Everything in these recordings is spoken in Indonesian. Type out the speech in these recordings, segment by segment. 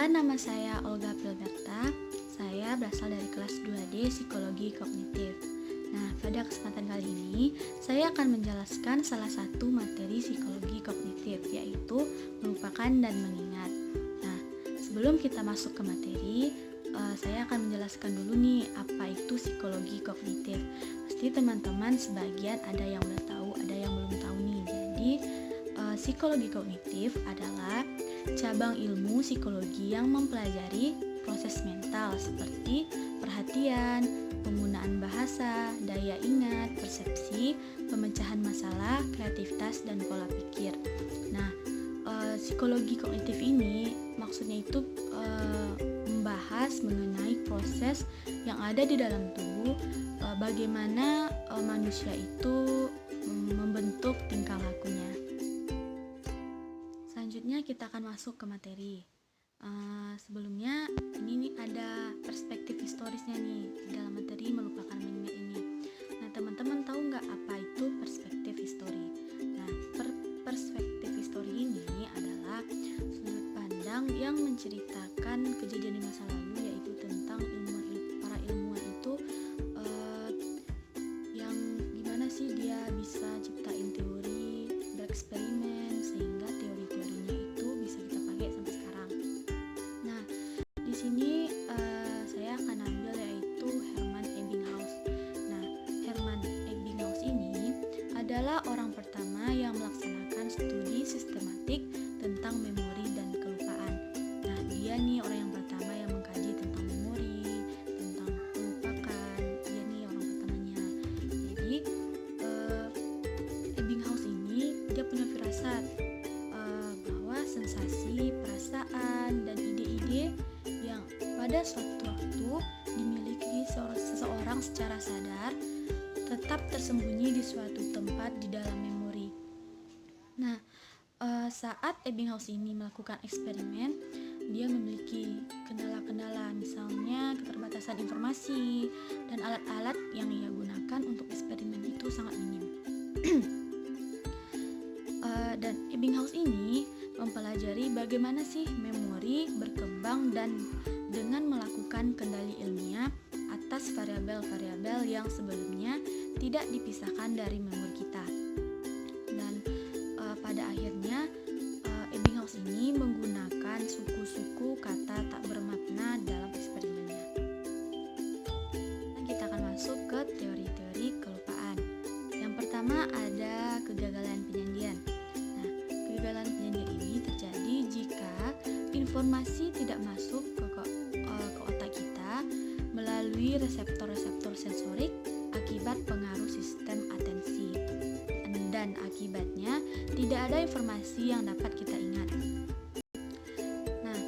nama saya Olga Pilberta. Saya berasal dari kelas 2D Psikologi Kognitif. Nah, pada kesempatan kali ini, saya akan menjelaskan salah satu materi psikologi kognitif, yaitu melupakan dan mengingat. Nah, sebelum kita masuk ke materi, saya akan menjelaskan dulu nih, apa itu psikologi kognitif. Pasti teman-teman sebagian ada yang udah tahu, ada yang belum tahu nih. Jadi, psikologi kognitif adalah cabang ilmu psikologi yang mempelajari proses mental seperti perhatian, penggunaan bahasa, daya ingat, persepsi, pemecahan masalah, kreativitas, dan pola pikir. Nah, psikologi kognitif ini maksudnya itu membahas mengenai proses yang ada di dalam tubuh, bagaimana manusia itu membentuk tingkah lakunya. Selanjutnya kita akan masuk ke materi. Sebelumnya ini nih ada perspektif historisnya nih dalam materi melupakan mengingat ini. Nah, teman-teman tahu nggak apa itu perspektif histori? Nah, perspektif histori ini adalah sudut pandang yang menceritakan kejadian di masa lalu, yaitu tentang para ilmuwan itu yang gimana sih dia bisa ciptain teori, bereksperimen sehingga teori-teorinya itu bisa kita pakai sampai sekarang. Nah, di sini saya akan ambil yaitu Hermann Ebbinghaus. Nah, Hermann Ebbinghaus ini adalah orang pertama yang melaksanakan studi sistematik tentang memori dan kelupaan. Nah, dia nih orang yang pertama yang mengkaji tentang memori, tentang kelupaan. Dia nih orang pertamanya. Jadi, Ebbinghaus ini dia punya firasat bahwa sensasi, perasaan, dan ide-ide yang pada suatu waktu dimiliki seseorang secara sadar tetap tersembunyi di suatu tempat di dalam memori. Nah, saat Ebbinghaus ini melakukan eksperimen, dia memiliki kendala-kendala, misalnya keterbatasan informasi dan alat-alat yang ia gunakan untuk eksperimen itu sangat minim. Dan Ebbinghaus ini mempelajari bagaimana sih memori berkembang dan dengan melakukan kendali ilmiah atas variabel-variabel yang sebelumnya tidak dipisahkan dari memori kita. Dan pada akhirnya Ebbinghaus ini menggunakan suku-suku kata tak bermakna dalam eksperimennya. Dan kita akan masuk ke teori-teori kelupaan. Yang pertama ada kegagalan penyandian. Nah, kegagalan penyandian ini terjadi jika informasi tidak masuk ke otak kita melalui reseptor-reseptor sensorik akibat pengaruh sistem atensi, dan akibatnya tidak ada informasi yang dapat kita ingat. Nah,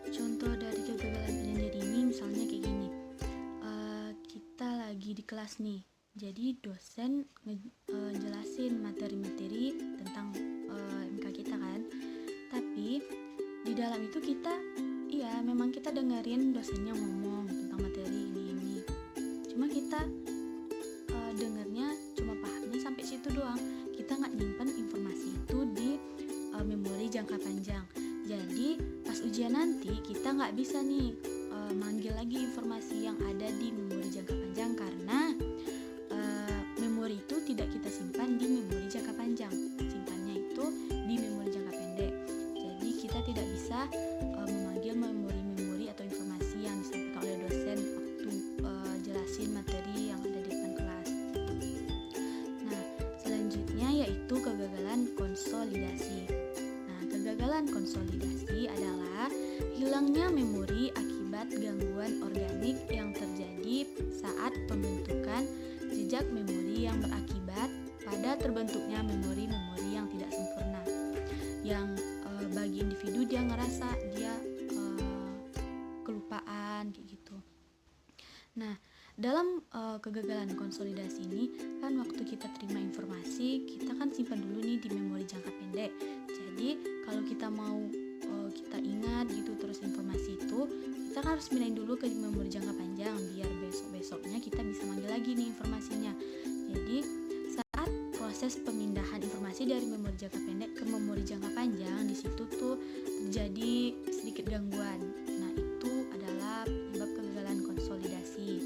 contoh dari kegagalan penyandian ini misalnya kayak gini. Kita lagi di kelas nih, jadi dosen jelasin materi-materi tentang MK kita kan, tapi di dalam itu kita memang kita dengerin dosennya ngomong tentang materi ini, cuma kita dengarnya cuma pahamnya sampai situ doang. Kita nggak nyimpen informasi itu di memori jangka panjang. Jadi pas ujian nanti kita nggak bisa nih manggil lagi informasi yang ada di memori jangka panjang, karena memori itu tidak kita simpan di memori jangka panjang, simpannya itu di memori jangka pendek. Jadi kita tidak bisa memanggil memori-memori atau informasi yang disampaikan oleh dosen waktu jelasin materi yang ada di depan kelas. Nah, selanjutnya yaitu kegagalan konsolidasi. Nah, kegagalan konsolidasi adalah hilangnya memori akibat gangguan organik yang terjadi saat pembentukan jejak memori yang berakibat pada terbentuknya memori-memori yang tidak sempurna, yang bagi individu dia ngerasa dia kelupaan kayak gitu. Nah, dalam kegagalan konsolidasi ini kan waktu kita terima informasi, kita kan simpan dulu nih di memori jangka pendek. Jadi kalau kita mau kita ingat gitu terus informasi itu, kita kan harus pindahin dulu ke memori jangka panjang biar besok-besoknya kita bisa manggil lagi nih informasinya. Jadi saat proses proses pemindahan informasi dari memori jangka pendek ke memori jangka panjang, di situ tuh terjadi sedikit gangguan. Nah, itu adalah penyebab kegagalan konsolidasi.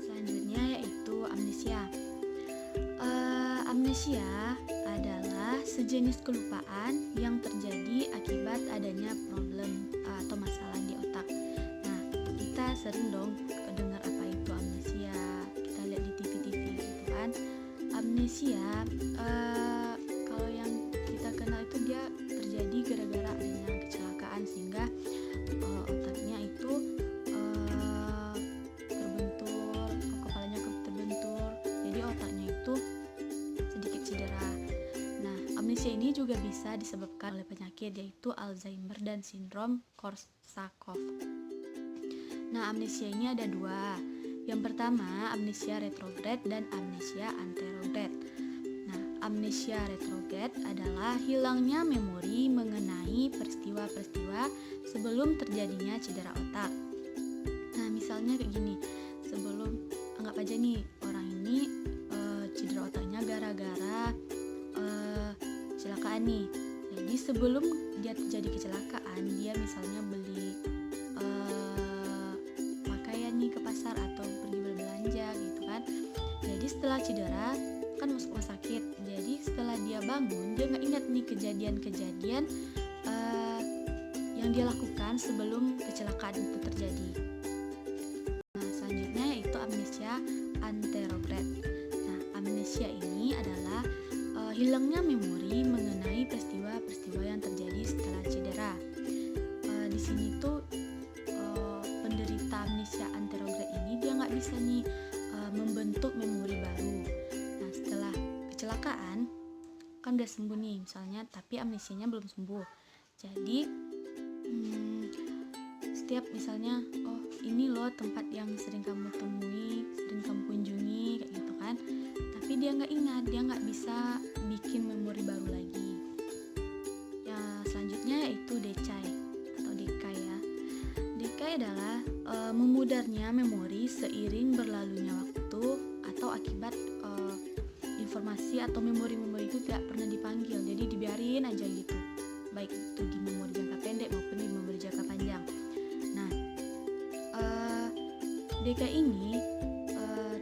Selanjutnya yaitu amnesia. Amnesia adalah sejenis kelupaan yang terjadi akibat adanya problem atau masalah di otak. Nah, kita sering dong dengar apa itu amnesia, kita lihat di TV-TV gitu kan. Amnesia kalau yang kita kenal itu dia terjadi gara-gara adanya kecelakaan, sehingga otaknya itu terbentur, kepalanya terbentur, jadi otaknya itu sedikit cedera. Nah, amnesia ini juga bisa disebabkan oleh penyakit yaitu Alzheimer dan sindrom Korsakoff. Nah, amnesia ini ada dua. Yang pertama, amnesia retrograd dan amnesia anterograd. Nah, amnesia retrograd adalah hilangnya memori mengenai peristiwa-peristiwa sebelum terjadinya cedera otak. Nah, misalnya kayak gini, sebelum, anggap aja nih orang ini cedera otaknya gara-gara kecelakaan nih. Jadi sebelum dia terjadi kecelakaan, dia misalnya beli pakaian nih ke pasar atau pergi berbelanja gitu kan. Jadi setelah cedera kan masuk rumah sakit. Jadi setelah dia bangun, dia nggak ingat nih kejadian-kejadian yang dia lakukan sebelum kecelakaan itu terjadi. Nah, selanjutnya yaitu amnesia anterograd. Nah, amnesia ini adalah hilangnya memori mengenai peristiwa-peristiwa yang terjadi setelah cedera. Di sini tuh penderita amnesia anterograd ini dia nggak bisa nih membentuk memori baru. Nah, setelah kecelakaan kan udah sembuh nih misalnya, tapi amnesianya belum sembuh. Jadi setiap misalnya, oh ini loh tempat yang sering kamu temui, sering kamu kunjungi kayak gitu kan, tapi dia nggak ingat, dia nggak bisa bikin memori baru lagi. Ya, selanjutnya yaitu decay atau decay ya. Decay adalah memudarnya memori seiring berlalunya waktu atau akibat informasi atau memori-memori itu tidak pernah dipanggil, jadi dibiarin aja gitu, baik itu di memori jangka pendek maupun di memori jangka panjang. Nah, decay ini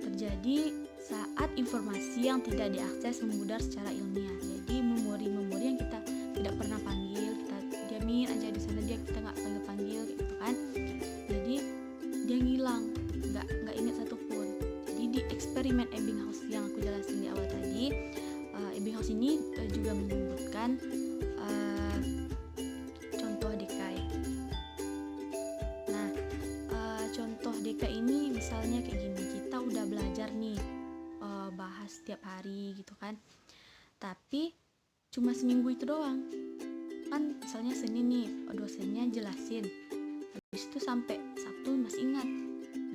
terjadi saat informasi yang tidak diakses memudar secara ilmiah. Jadi memori-memori yang kita tidak pernah panggil, kita diamin aja di sana, kita nggak panggil gitu kan. Jadi dia ngilang, nggak ingat satupun. Jadi di eksperimen Ebbinghaus yang aku jelasin di awal tadi, Ebbinghaus ini juga menyebutkan contoh decay. Nah, contoh decay ini misalnya kayak gini, kita udah belajar nih bahas setiap hari gitu kan, tapi cuma seminggu itu doang kan. Misalnya Senin nih dosennya jelasin, habis itu sampai Sabtu masih ingat,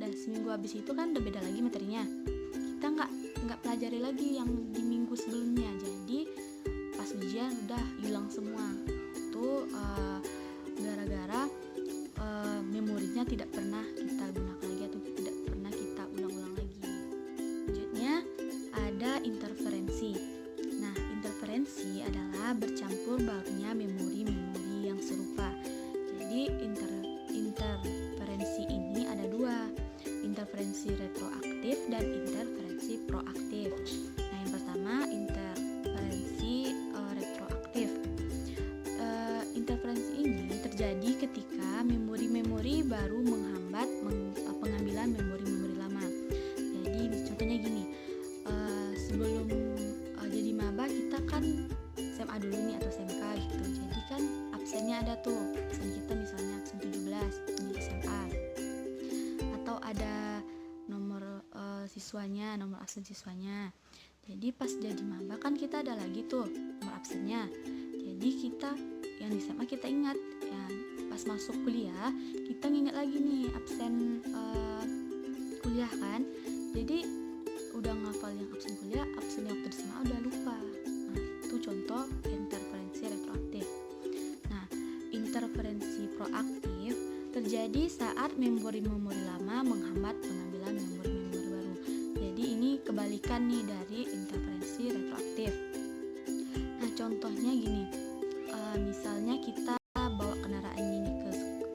dan seminggu habis itu kan udah beda lagi materinya, kita nggak pelajari lagi yang di minggu sebelumnya. Jadi pas ujian udah hilang semua. Itu gara-gara memorinya tidak pernah kita gunakan lagi atau tidak pernah kita ulang-ulang lagi. Selanjutnya ada interferensi. Nah, interferensi adalah bercampur barunya memori-memori yang serupa. Jadi interferensi ini ada dua, interferensi retroaktif dan interferensi proaktif. Nah, yang pertama interferensi retroaktif. Interferensi ini terjadi ketika memori-memori baru menghambat pengambilan memori-memori lama. Jadi contohnya gini, sebelum jadi maba kita kan SMA dulu nih atau SMK gitu. Jadi kan absennya ada tuh, absen kita misalnya absen 17 di SMA. Atau ada nomor siswanya, nomor absen siswanya. Jadi pas jadi maba kan kita ada lagi tuh nomor absennya. Jadi kita yang di SMA kita ingat ya, pas masuk kuliah kita nginget lagi nih absen kuliah kan. Jadi udah ngafal yang absen kuliah, absen yang waktu di SMA udah lupa. Nah, itu contoh interferensi retroaktif. Nah, interferensi proaktif terjadi saat memori-memori lama menghambat pengambilan memori-memori baru. Jadi ini kebalikan nih dari interferensi retroaktif. Nah, contohnya gini, misalnya kita bawa kendaraan ini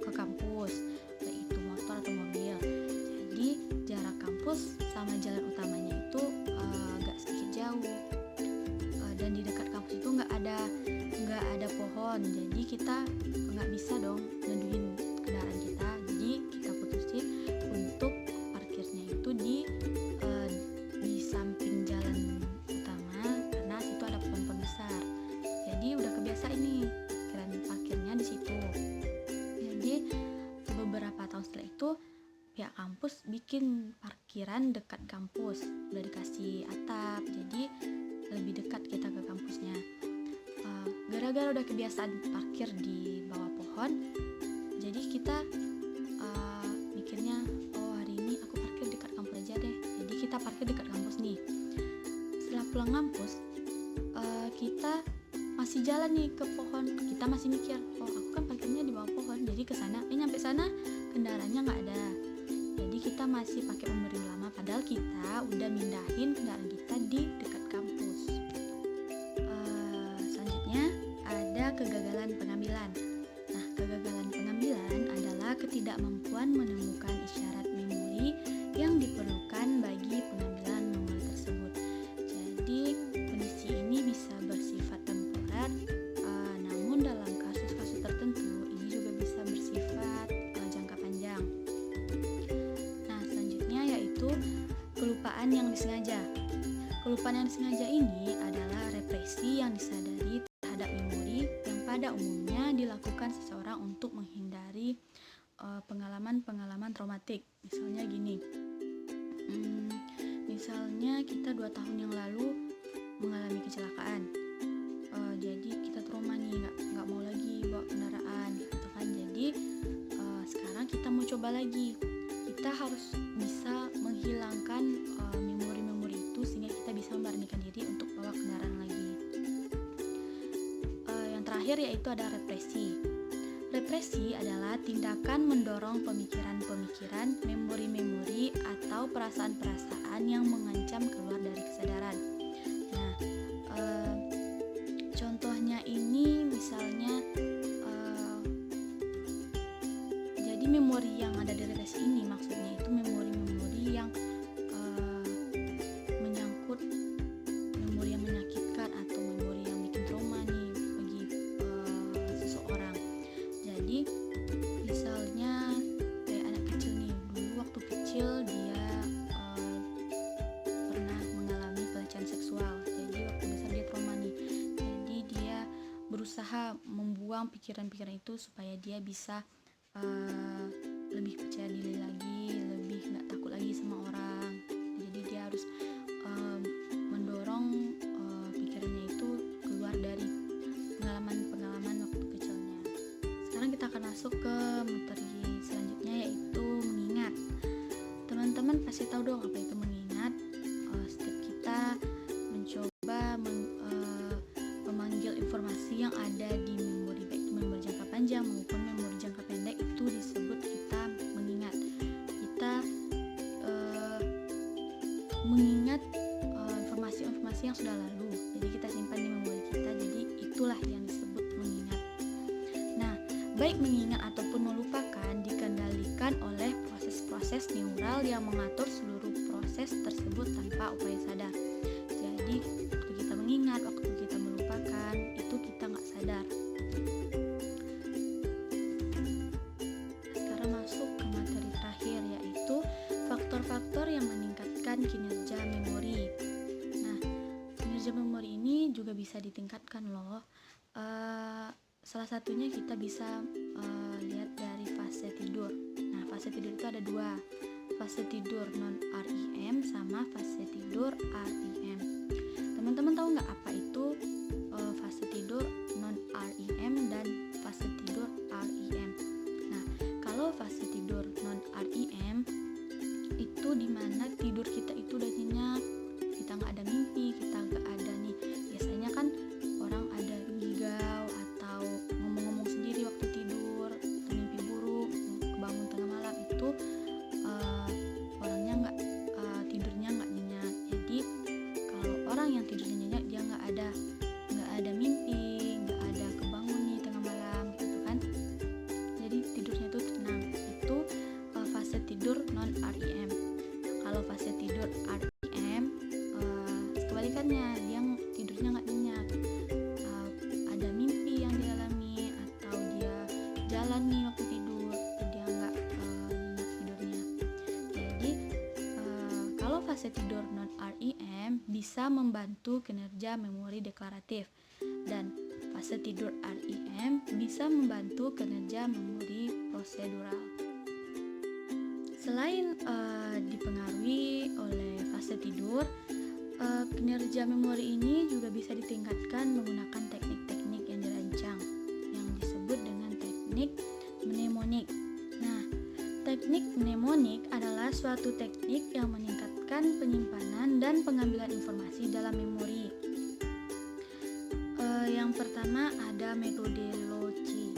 ke kampus, baik itu motor atau mobil. Jadi jarak kampus sama jalan utamanya itu agak sedikit jauh, dan di dekat kampus itu nggak ada pohon, jadi kita nggak bisa dong neduhin kendaraan kita. Jadi kita putusin untuk parkirnya itu di samping jalan utama, karena situ ada pohon-pohon besar. Jadi udah kebiasa ini parkirnya di situ. Jadi beberapa tahun setelah itu pihak kampus bikin parkiran dekat kampus, udah dikasih atap, jadi lebih dekat kita ke kampusnya. Gara-gara udah kebiasaan parkir di bawah pohon, jadi kita mikirnya, oh hari ini aku parkir dekat kampus aja deh. Jadi kita parkir dekat kampus nih. Setelah pulang kampus, kita masih jalan nih ke pohon. Kita masih mikir, oh aku kan parkirnya di bawah pohon. Jadi ke sana, nyampe sana kendaraannya nggak ada. Jadi kita masih pakai memori lama, padahal kita udah mindahin kendaraan kita di dekat kampus. Selanjutnya ada kegagalan pengambilan. Nah, kegagalan pengambilan adalah ketidakmampuan menemukan isyarat memori yang diperlukan bagi pengambilan memori tersebut. Jadi kondisi ini bisa bersifat temporer, namun dalam kasus-kasus tertentu ini juga bisa bersifat jangka panjang. Nah, selanjutnya yaitu kelupaan yang disengaja. Kelupaan yang disengaja ini adalah represi yang disadari terhadap memori yang pada umumnya dilakukan seseorang untuk menghindari pengalaman-pengalaman traumatik. Misalnya gini, misalnya kita 2 tahun yang lalu mengalami kecelakaan, jadi kita trauma nih, nggak mau lagi bawa kendaraan gitu kan. Jadi sekarang kita mau coba lagi, kita harus bisa menghilangkan memori-memori itu sehingga kita bisa memberanikan diri untuk bawa kendaraan lagi. Yang terakhir yaitu ada represi. Represi adalah tindakan mendorong pemikiran-pemikiran, memori-memori atau perasaan-perasaan yang mengancam keluar dari kesadaran. Nah, contohnya ini misalnya, jadi memori yang ada di represi ini maksudnya itu memori-memori yang menyangkut memori yang menyakitkan atau memori yang bikin trauma nih bagi seseorang. Jadi misalnya kayak anak kecil nih, dulu waktu kecil dia pernah mengalami pelecehan seksual. Jadi waktu besar dia trauma nih. Jadi dia berusaha membuang pikiran-pikiran itu supaya dia bisa lebih percaya diri lagi, lebih nggak takut lagi sama orang. Jadi dia harus mendorong pikirannya itu keluar dari pengalaman-pengalaman waktu kecilnya. Sekarang kita akan masuk ke materi selanjutnya yaitu mengingat. Teman-teman pasti tahu dong apa itu mengingat. Setiap kita mencoba memanggil informasi yang ada di memori, baik itu memori jangka panjang maupun memori jangka pendek, itu disebut kita mengingat. Kita mengingat informasi-informasi yang sudah lalu, jadi kita simpan di memori kita, jadi itulah yang disebut mengingat. Nah, baik mengingat ataupun melupakan dikendalikan oleh proses-proses neural yang mengatur seluruh proses tersebut tanpa upaya sadar. Jadi waktu kita mengingat, waktu kita melupakan, itu kita nggak sadar. Sekarang masuk ke materi terakhir yaitu faktor-faktor yang meningkatkan kinerja memori. Nah, kinerja memori ini juga bisa ditingkatkan loh. Salah satunya kita bisa lihat dari fase tidur. Nah, fase tidur itu ada 2, fase tidur non-REM sama fase tidur REM. Teman-teman tahu nggak apa itu fase tidur non-REM dan fase tidur REM? Nah, kalau fase tidur non-REM itu dimana tidur kita itu udah nyenyak, kita nggak ada mimpi, kita nggak ada nih, biasanya kan orang ada ngigau atau ngomong-ngomong sendiri waktu tidur, atau mimpi buruk, kebangun tengah malam, itu orangnya tidurnya nggak nyenyak. Jadi jalan nih waktu tidur, dia nggak nyenyak tidurnya. Jadi kalau fase tidur non REM bisa membantu kinerja memori deklaratif, dan fase tidur REM bisa membantu kinerja memori prosedural. Selain dipengaruhi oleh fase tidur, kinerja memori ini juga bisa ditingkatkan menggunakan teknik-teknik yang dirancang yang disebut dengan teknik mnemonik. Nah, teknik mnemonik adalah suatu teknik yang meningkatkan penyimpanan dan pengambilan informasi dalam memori. Yang pertama ada metode Loci.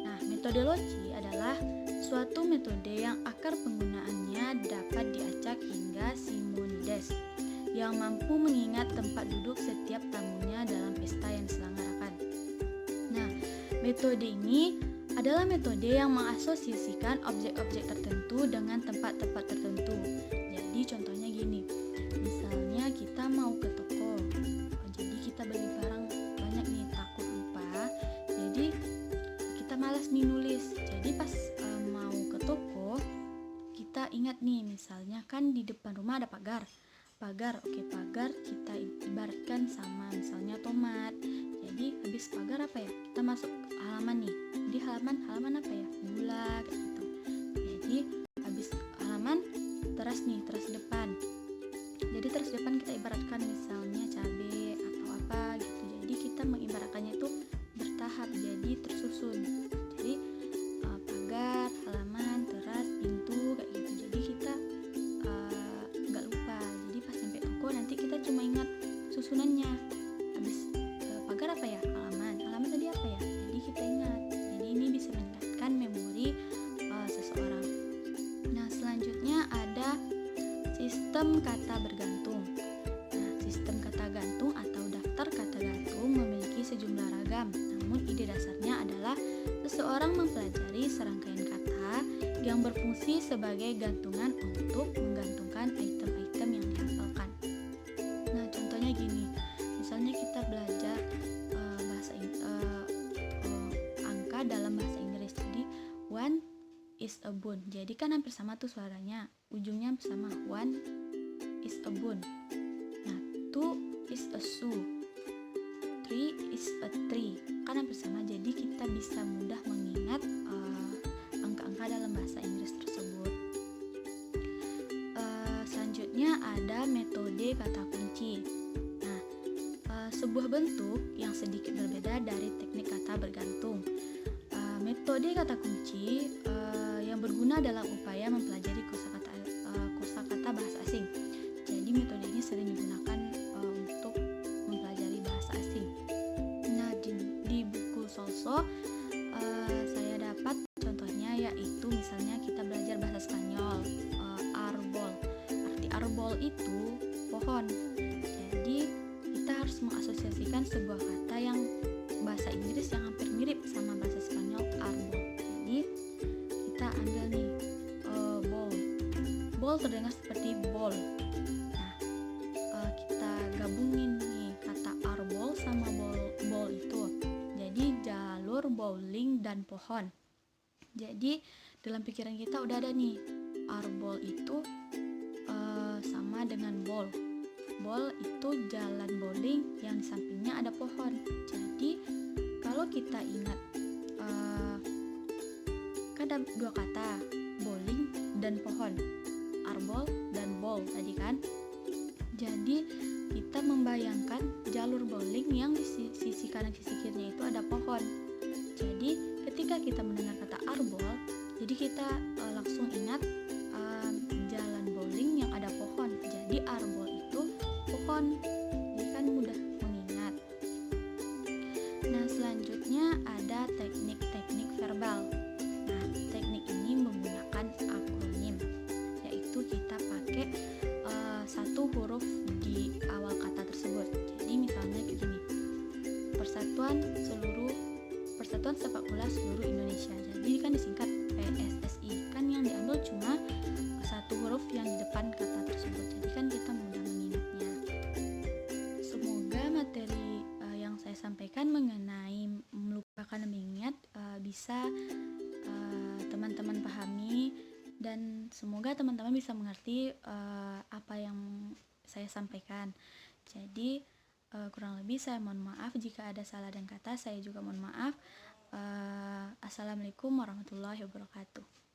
Nah, metode Loci adalah suatu metode yang akar penggunaannya dapat diacak hingga Simonides, yang mampu mengingat tempat duduk setiap tamunya dalam pesta yang diselenggarakan. Nah, metode ini adalah metode yang mengasosiasikan objek-objek tertentu dengan tempat-tempat tertentu. Jadi contohnya gini, misalnya kita mau ke toko, jadi kita beli barang banyak nih, takut lupa, jadi kita malas nih nulis. Jadi pas mau ke toko, kita ingat nih, misalnya kan di depan rumah ada pagar, oke, pagar kita ibaratkan sama misalnya tomat. Jadi habis pagar apa ya, kita masuk halaman nih, di halaman apa ya, gula kayak gitu. Jadi habis halaman teras depan, jadi teras depan kita ibaratkan misalnya cabai atau apa gitu. Jadi kita mengibaratkannya itu bertahap, jadi tersusun. Jadi pagar, halaman, teras, pintu kayak gitu. Jadi kita nggak lupa. Jadi pas sampai toko nanti kita cuma ingat susunannya. Habis pagar apa ya, halaman tadi apa ya, jadi kita ingat. Jadi ini bisa meningkatkan memori seseorang. Nah, selanjutnya ada sistem kata bergantung. Nah, sistem kata gantung atau daftar kata gantung memiliki sejumlah ragam, namun ide dasarnya adalah seseorang mempelajari serangkaian kata yang berfungsi sebagai gantungan untuk menggantungkan item-item yang dihafalkan. Nah, contohnya gini, misalnya kita belajar angka dalam bahasa Inggris. Jadi one is a bone. Jadi kan hampir sama tuh suaranya, ujungnya hampir sama. One is a bone. Nah, two is a shoe. Three is a tree. Kan hampir sama. Jadi kita bisa mudah mengingat angka-angka dalam bahasa Inggris tersebut. Selanjutnya ada metode kata kunci. Nah, sebuah bentuk yang sedikit berbeda dari teknik kata bergantung. Metode kata kunci yang berguna dalam upaya mempelajari kosakata bahasa asing. Jadi metode ini sering digunakan untuk mempelajari bahasa asing. Nah, di buku Solso saya dapat contohnya, yaitu misalnya kita belajar bahasa Spanyol, arbol. Arti arbol itu pohon. Jadi kita harus mengasosiasikan sebuah kata yang bahasa Inggris yang hampir mirip sama bahasa Spanyol, arbol. Jadi kita ambil nih ball. Ball terdengar seperti ball. Nah, kita gabungin nih kata arbol sama ball itu. Jadi jalur bowling dan pohon. Jadi dalam pikiran kita udah ada nih, arbol itu sama dengan ball. Ball itu jalan bowling yang di sampingnya ada pohon. Jadi kalau kita ingat kan ada dua kata, bowling dan pohon, arbol dan ball tadi kan. Jadi kita membayangkan jalur bowling yang di sisi kanan sisi kirinya itu ada pohon. Jadi ketika kita mendengar kata arbol, jadi kita langsung ingat jalan bowling yang ada pohon. Jadi arbol itu pohon. Jadi kan mudah mengingat. Nah, selanjutnya ada teknik-teknik verbal. Nah, teknik ini menggunakan akronim, yaitu kita pakai satu huruf di awal kata tersebut. Jadi misalnya kayak gini, Persatuan Sepak Bola Seluruh Indonesia. Jadi kan disingkat PSSI. Kan yang diambil cuma satu huruf yang di depan kata tersebut. Jadi kan kita mudah mengingatnya. Semoga materi yang saya sampaikan mengenai melupakan dan mengingat bisa teman-teman pahami, dan semoga teman-teman bisa mengerti apa yang saya sampaikan. Jadi kurang lebih saya mohon maaf jika ada salah dan kata. Saya juga mohon maaf. Assalamualaikum warahmatullahi wabarakatuh.